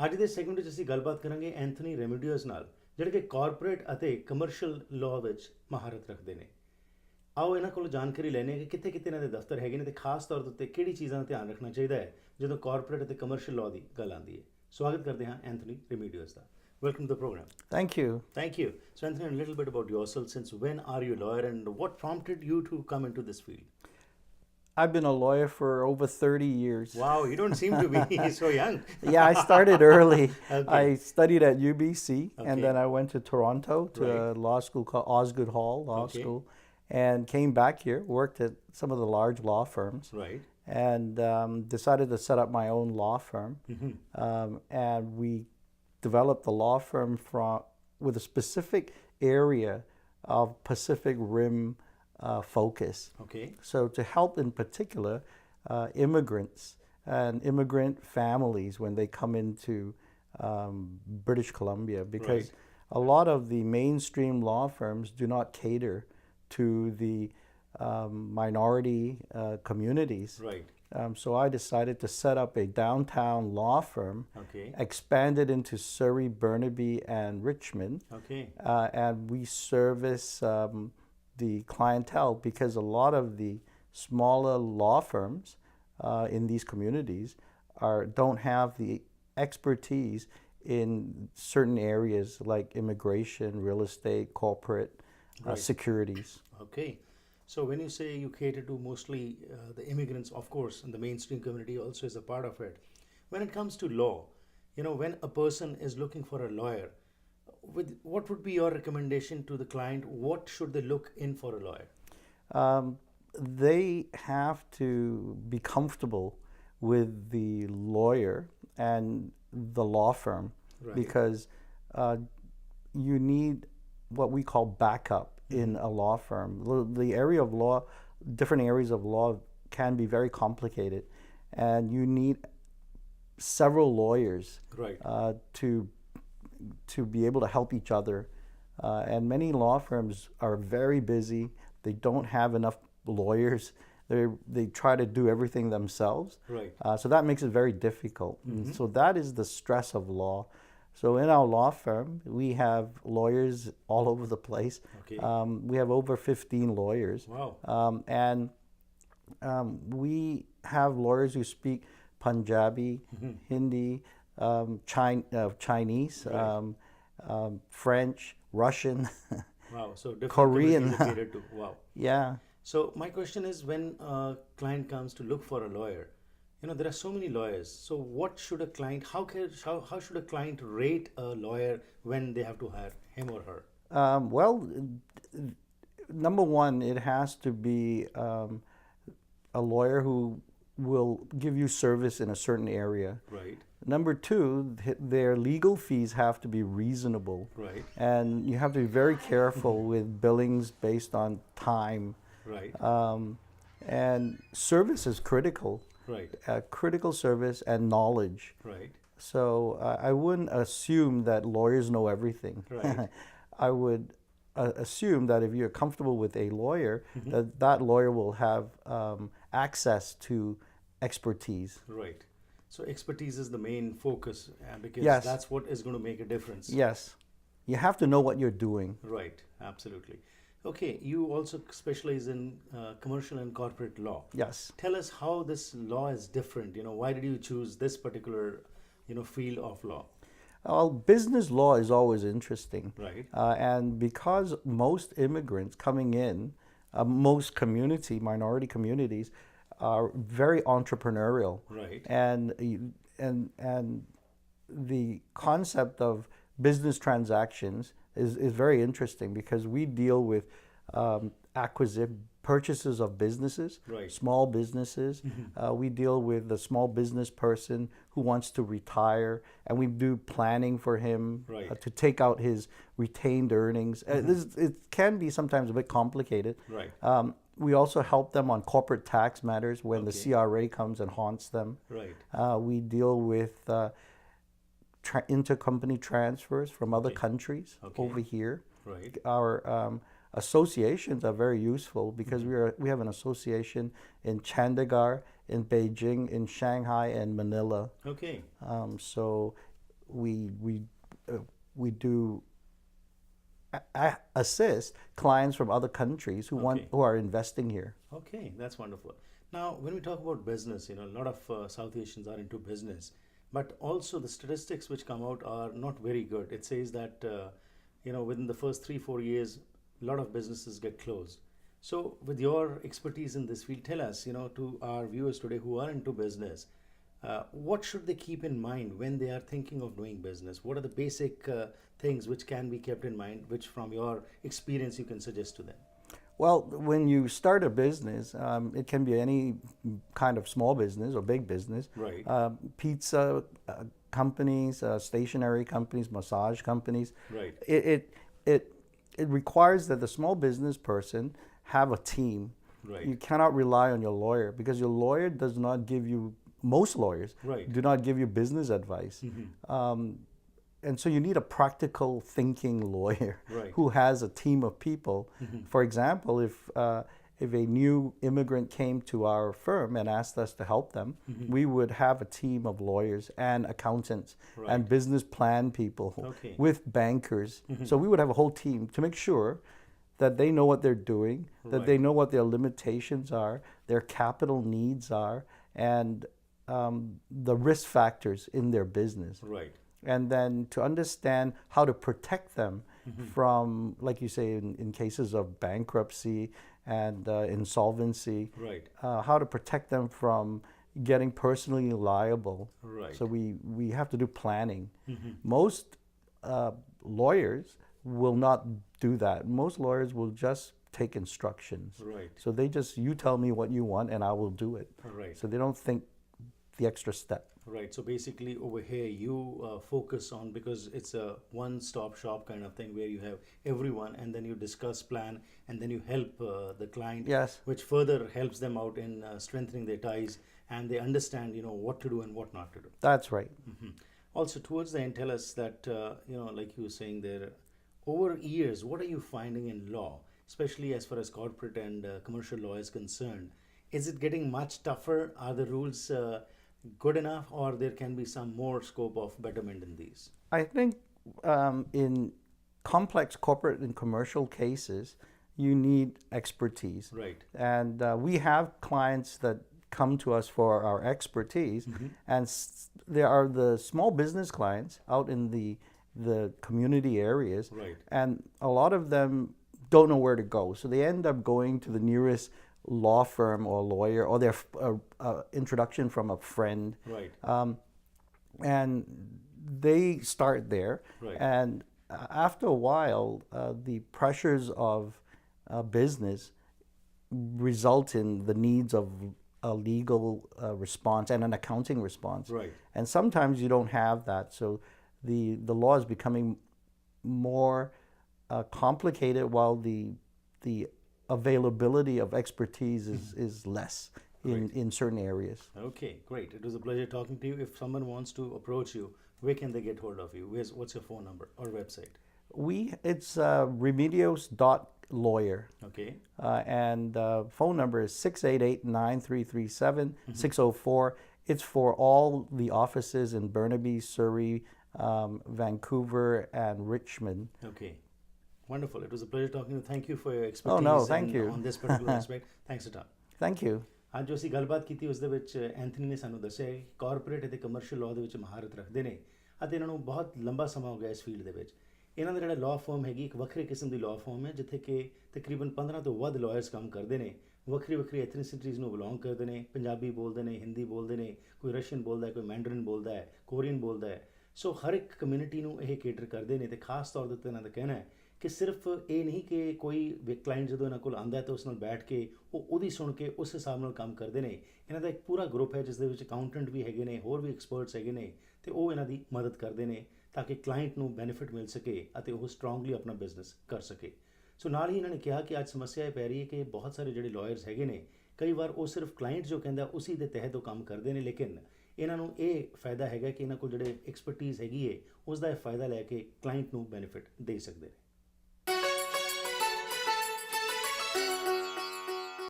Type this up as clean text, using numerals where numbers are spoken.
ਅੱਜ ਦੇ ਸੈਗਮੈਂਟ ਵਿੱਚ ਅਸੀਂ ਗੱਲਬਾਤ ਕਰਾਂਗੇ ਐਂਥਨੀ ਰੈਮੀਡੀਓਸ ਨਾਲ, ਜਿਹੜੇ ਕਿ ਕਾਰਪੋਰੇਟ ਅਤੇ ਕਮਰਸ਼ੀਅਲ ਲਾਅ ਵਿੱਚ ਮਹਾਰਤ ਰੱਖਦੇ ਨੇ। ਆਓ ਇਹਨਾਂ ਕੋਲੋਂ ਜਾਣਕਾਰੀ ਲੈਣੇ ਕਿ ਕਿੱਥੇ ਕਿੱਥੇ ਇਹਨਾਂ ਦੇ ਦਫ਼ਤਰ ਹੈਗੇ ਨੇ ਤੇ ਖਾਸ ਤੌਰ ਦੇ ਉੱਤੇ ਕਿਹੜੀ ਚੀਜ਼ਾਂ ਦਾ ਧਿਆਨ ਰੱਖਣਾ ਚਾਹੀਦਾ ਹੈ ਜਦੋਂ ਕਾਰਪੋਰੇਟ ਅਤੇ ਕਮਰਸ਼ੀਅਲ ਲਾਅ ਦੀ ਗੱਲ ਆਉਂਦੀ ਹੈ। ਸਵਾਗਤ ਕਰਦੇ ਹਾਂ ਐਂਥਨੀ ਰੈਮੀਡੀਓਸ ਦਾ। Welcome to the program. Thank you. Thank you. So Anthony, a little bit about yourself. Since when are you a lawyer and what prompted you to come into this field? I've been a lawyer for over 30 years. Wow, you don't seem to be so young. Yeah, I started early. Okay. I studied at UBC Okay. and then I went to Toronto to Right. a law school called Osgoode Hall Law Okay. School and came back here, worked at some of the large law firms. Right. And decided to set up my own law firm. And we developed the law firm with a specific area of Pacific Rim focus. Okay. So to help in particular immigrants and immigrant families when they come into British Columbia, because Right. a lot of the mainstream law firms do not cater to the minority communities. Right. So I decided to set up a downtown law firm, Okay. expanded into Surrey, Burnaby, and Richmond. Okay. And we service the clientele because a lot of the smaller law firms in these communities don't have the expertise in certain areas like immigration, real estate, corporate, Right. securities. Okay. So when you say you cater to mostly the immigrants, of course, and the mainstream community also is a part of it. When it comes to law, when a person is looking for a lawyer, what would be your recommendation to the client? What should they look in for a lawyer? They have to be comfortable with the lawyer and the law firm. Right. Because you need what we call backup in a law firm. The area of law, different areas of law can be very complicated, and you need several lawyers Right. To be able to help each other. And many law firms are very busy. They don't have enough lawyers. They try to do everything themselves. Right. So that makes it very difficult. And so that is the stress of law. So in our law firm, we have lawyers all over the place. Okay. We have over 15 lawyers. Wow. And we have lawyers who speak Punjabi, Hindi, Chinese, Right. French, Russian. Wow. So different Korean. communities are catered to. Wow. Yeah. So my question is, when a client comes to look for a lawyer, there are so many lawyers. So what should a client, how should a client rate a lawyer when they have to hire him or her? Well, number one, it has to be a lawyer who will give you service in a certain area. Right. Number two, their legal fees have to be reasonable. Right. And you have to be very careful with billings based on time. Right. And service is critical. Right. Critical service and knowledge. Right. So I wouldn't assume that lawyers know everything. Right. I would assume that if you're comfortable with a lawyer, that lawyer will have access to expertise. Right. So expertise is the main focus because Yes. that's what is going to make a difference. Yes. You have to know what you're doing. Right. Absolutely. Okay. You also specialize in commercial and corporate law. Yes. Tell us how this law is different. Why did you choose this particular, field of law? Well, business law is always interesting. Right. And because most immigrants coming in, most minority communities, are very entrepreneurial. Right. And the concept of business transactions is very interesting because we deal with purchases of businesses, Right. small businesses. We deal with the small business person who wants to retire, and we do planning for him Right. to take out his retained earnings. It can be sometimes a bit complicated. Right. We also help them on corporate tax matters when the Okay. CRA comes and haunts them. Right. We deal with intercompany transfers from other Okay. countries Okay. over here. Right. Our associations are very useful because we have an association in Chandigarh, in Beijing, in Shanghai, and Manila. Okay. So we do assist clients from other countries who Okay. who are investing here. Okay, that's wonderful. Now, when we talk about business, a lot of South Asians are into business, but also the statistics which come out are not very good. It says that, within the first 3, 4 years, a lot of businesses get closed. So, with your expertise in this field, tell us, to our viewers today who are into business, what should they keep in mind when they are thinking of doing business? What are the basic things which can be kept in mind, which from your experience you can suggest to them? Well, when you start a business, it can be any kind of small business or big business. Right. Pizza companies, stationery companies, massage companies. Right. It requires that the small business person have a team. Right. You cannot rely on your lawyer because your lawyer does not give you, most lawyers Right. do not give you business advice. And so you need a practical thinking lawyer Right. who has a team of people. For example, if a new immigrant came to our firm and asked us to help them, we would have a team of lawyers and accountants Right. and business plan people Okay. with bankers. So we would have a whole team to make sure that they know what they're doing, that Right. they know what their limitations are, their capital needs are, and the risk factors in their business. Right. And then to understand how to protect them from, like you say, in cases of bankruptcy and insolvency, Right. how to protect them from getting personally liable. Right. So we have to do planning. Most lawyers will not do that. Most lawyers will just take instructions. Right. So you tell me what you want and I will do it. Right. So they don't think the extra step. Right. So basically, over here, you focus on, because it's a one-stop shop kind of thing where you have everyone, and then you discuss, plan, and then you help the client. Yes. Which further helps them out in strengthening their ties, and they understand, what to do and what not to do. That's right. Also, towards the end, tell us that, like you were saying there, over years, what are you finding in law, especially as far as corporate and commercial law is concerned? Is it getting much tougher? Are the rules good enough, or there can be some more scope of betterment in these? I think in complex corporate and commercial cases, you need expertise. Right. And we have clients that come to us for our expertise, and there are the small business clients out in the community areas, Right. and a lot of them don't know where to go. So they end up going to the nearest law firm or lawyer, or their introduction from a friend. Right. And they start there. Right. And after a while, the pressures of business result in the needs of a legal response and an accounting response. Right. And sometimes you don't have that. So the law is becoming more complicated, while the availability of expertise is less in certain areas. Okay, great. It was a pleasure talking to you. If someone wants to approach you, where can they get hold of you? What's your phone number or website? It's remedios.lawyer. Okay. And phone number is 688-9337-604. It's for all the offices in Burnaby, Surrey, Vancouver, and Richmond. Okay. Wonderful. It was a pleasure talking to you. Thank you for your expertise Oh, no, thank you. on this particular aspect. Thanks a ton. Thank you. ਅੱਜ ਜੋ ਅਸੀਂ ਗੱਲਬਾਤ ਕੀਤੀ ਉਸ ਦੇ ਵਿੱਚ Anthony ਨੇ ਸਾਨੂੰ ਦੱਸਿਆ ਕਿ ਕਾਰਪੋਰੇਟ ਅਤੇ ਕਮਰਸ਼ੀਅਲ ਲਾਅ ਦੇ ਵਿੱਚ ਮਹਾਰਤ ਰੱਖਦੇ ਨੇ ਅਤੇ ਇਹਨਾਂ ਨੂੰ ਬਹੁਤ ਲੰਬਾ ਸਮਾਂ ਹੋ ਗਿਆ ਇਸ ਫੀਲਡ ਦੇ ਵਿੱਚ। ਇਹਨਾਂ ਦਾ ਜਿਹੜਾ ਲਾਅ ਫਰਮ ਹੈਗੀ ਇੱਕ ਵੱਖਰੇ ਕਿਸਮ ਦੀ ਲਾਅ ਫਰਮ ਹੈ, ਜਿੱਥੇ ਕਿ ਤਕਰੀਬਨ 15 ਤੋਂ ਵੱਧ ਲਾਇਰਸ ਕੰਮ ਕਰਦੇ ਨੇ, ਵੱਖਰੀ ਵੱਖਰੀ ਐਥਨੀਸਿਟੀਜ਼ ਨੂੰ ਬਿਲੋਂਗ ਕਰਦੇ ਨੇ, ਪੰਜਾਬੀ ਬੋਲਦੇ ਨੇ, ਹਿੰਦੀ ਬੋਲਦੇ ਨੇ, ਕੋਈ ਰਸ਼ੀਅਨ ਬੋਲਦਾ ਹੈ, ਕੋਈ ਮੈਂਡਰਿਨ ਬੋਲਦਾ ਹੈ, ਕੋਰੀਅਨ ਬੋਲਦਾ ਹੈ। ਸੋ ਹਰ ਇੱਕ ਕਮਿਊਨਿਟੀ ਨੂੰ ਇਹ ਕੇਟਰ ਕਰਦੇ ਨੇ, ਅਤੇ ਖਾਸ ਤੌਰ ਦੇ ਉੱਤੇ ਇਹਨਾਂ ਦਾ ਕਹਿਣਾ ਹੈ ਕਿ ਸਿਰਫ ਇਹ ਨਹੀਂ ਕਿ ਕੋਈ ਕਲਾਇੰਟ ਜਦੋਂ ਇਹਨਾਂ ਕੋਲ ਆਉਂਦਾ ਤਾਂ ਉਸ ਨਾਲ ਬੈਠ ਕੇ ਉਹ ਉਹਦੀ ਸੁਣ ਕੇ ਉਸ ਹਿਸਾਬ ਨਾਲ ਕੰਮ ਕਰਦੇ ਨੇ। ਇਹਨਾਂ ਦਾ ਇੱਕ ਪੂਰਾ ਗਰੁੱਪ ਹੈ ਜਿਸ ਦੇ ਵਿੱਚ ਅਕਾਊਂਟੈਂਟ ਵੀ ਹੈਗੇ ਨੇ, ਹੋਰ ਵੀ ਐਕਸਪਰਟਸ ਹੈਗੇ ਨੇ, ਅਤੇ ਉਹ ਇਹਨਾਂ ਦੀ ਮਦਦ ਕਰਦੇ ਨੇ ਤਾਂ ਕਿ ਕਲਾਇੰਟ ਨੂੰ ਬੈਨੀਫਿਟ ਮਿਲ ਸਕੇ ਅਤੇ ਉਹ ਸਟਰੋਂਗਲੀ ਆਪਣਾ ਬਿਜ਼ਨਸ ਕਰ ਸਕੇ। ਸੋ ਨਾਲ ਹੀ ਇਹਨਾਂ ਨੇ ਕਿਹਾ ਕਿ ਅੱਜ ਸਮੱਸਿਆ ਇਹ ਪੈ ਰਹੀ ਹੈ ਕਿ ਬਹੁਤ ਸਾਰੇ ਜਿਹੜੇ ਲਾਇਰਸ ਹੈਗੇ ਨੇ, ਕਈ ਵਾਰ ਉਹ ਸਿਰਫ ਕਲਾਇੰਟ ਜੋ ਕਹਿੰਦਾ ਉਸੀ ਦੇ ਤਹਿਤ ਉਹ ਕੰਮ ਕਰਦੇ ਨੇ, ਲੇਕਿਨ ਇਹਨਾਂ ਨੂੰ ਇਹ ਫਾਇਦਾ ਹੈਗਾ ਕਿ ਇਹਨਾਂ ਕੋਲ ਜਿਹੜੇ ਐਕਸਪਰਟੀਜ਼ ਹੈਗੀ ਹੈ ਉਸ ਦਾ ਇਹ ਫਾਇਦਾ ਲੈ ਕੇ ਕਲਾਇੰਟ ਨੂੰ ਬੈਨੀਫਿਟ ਦੇ ਸਕਦੇ ਨੇ।